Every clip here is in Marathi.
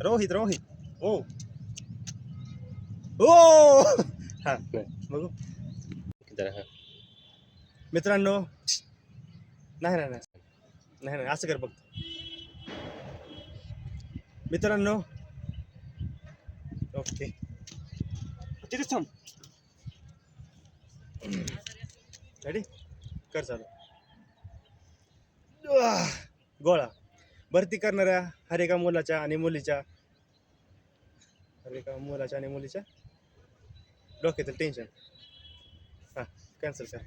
रोहित रोहित ओ ओ हा बघू मित्रांनो. नाही नाही नाही नाही असं कर बघ मित्रांनो. ओके तिथेच थांब. रेडी कर चालू. गोळा भरती करणाऱ्या हर एका मुलाच्या आणि मुलीच्या डोक्यातील टेन्शन. हा कॅन्सल कर.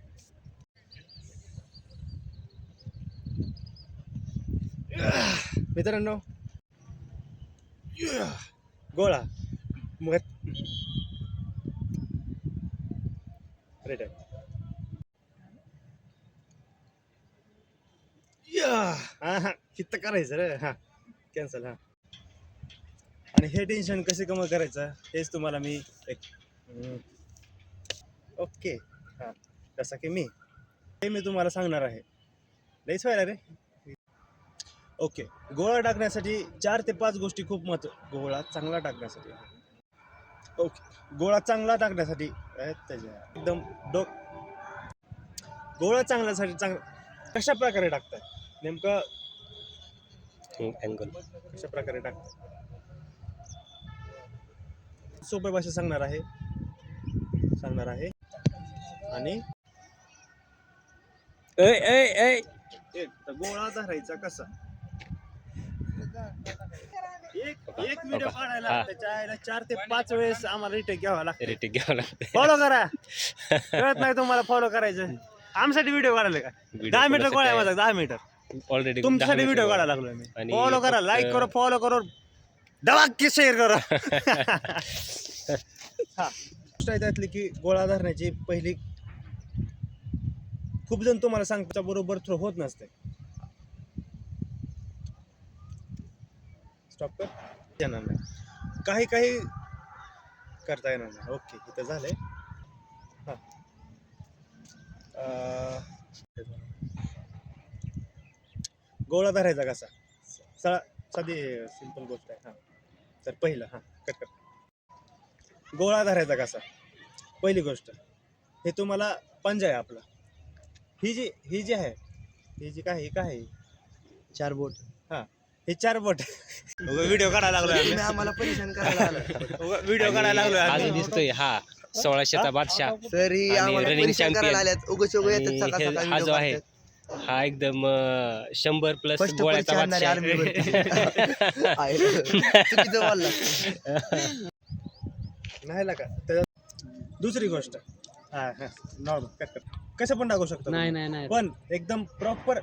मित्रांनो गोळा मग रेडी हा हा किती करायचं रे. हा कॅन्सल. हा आणि हे टेन्शन कसे कमी करायचं हेच तुम्हाला मी एक ओके हा जसं की मी तुम्हाला सांगणार आहे. लईच व्हायला रे. ओके गोळा टाकण्यासाठी 4 ते 5 गोष्टी खूप गोळा चांगला टाकण्यासाठी. ओके गोळा चांगला टाकण्यासाठी त्याच्या एकदम गोळा चांगल्यासाठी कशा प्रकारे टाकताय नेमकं अँगल कशा प्रकारे टाकताय सोप्या भाषेत सांगणार आहे आणि गोळा धरायचा कसा. एक व्हिडिओ काढायला त्याच्या 4 ते 5 वेळेस आम्हाला रिटेक घ्यावा लागतो. फॉलो करा. कळत नाही तुम्हाला फॉलो करायचं. आमच्यासाठी व्हिडिओ काढायला का 10 मीटर गोळा आहे माझा 10 मीटर ऑलरेडी तुमच्यासाठी व्हिडिओ काढायला लागलो मी. फॉलो करा लाईक करा फॉलो करा दवाकी शेअर करा. हा गोष्ट आहे त्यातली की गोळा धरण्याची पहिली खूप जण तुम्हाला सांगता बरोबर थ्रो होत नसते. स्टॉप कर येणार नाही काही करता येणार नाही. ओके इथं झालंय. हा गोळा धरायचा कसा साधी सिंपल गोष्ट आहे. हा तर पहिलं हा कट कर. गोळा धरायचा कसा पहिली गोष्ट हे तुम्हाला पंजा आहे आपला. ही जी आहे ही जी काय आहे 4 बोट. हा हे 4 बोट व्हिडिओ काढायला लागलो आम्हाला परेशान करायला व्हिडिओ काढायला लागलो अजून दिसतोय हा 1600चा बादशाह तरी रनिंग चॅम्पियन. चॅम्पियन हा जो आहे हा एकदम 100+ गोळ्याचा बादशाह. नाही का. दुसरी गोष्ट हा हा नॉर्मल कट कर कसं पण टाकू शकतो. नाही पण एकदम प्रॉपर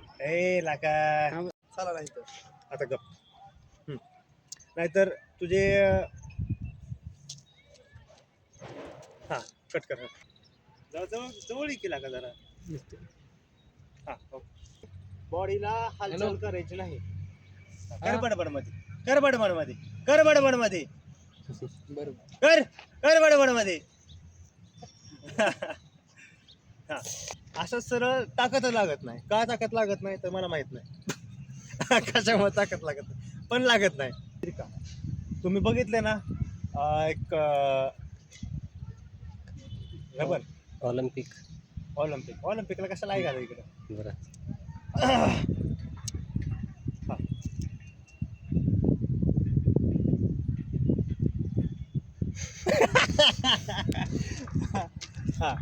लाका आता गप. नाहीतर तुझे हा कट कर. जवळ केला का जरा. हा बॉडीला हालचाल करायची नाही. कर बडबड मध्ये कर बडबड मध्ये. हा असं सरळ ताकद लागत नाही. का ताकद लागत नाही तर मला माहित नाही. कशामुळे ताकद लागत नाही पण लागत नाही. तुम्ही बघितले ना एक रबर ऑलिम्पिकला कशाला आहे का इकडे बरं. हा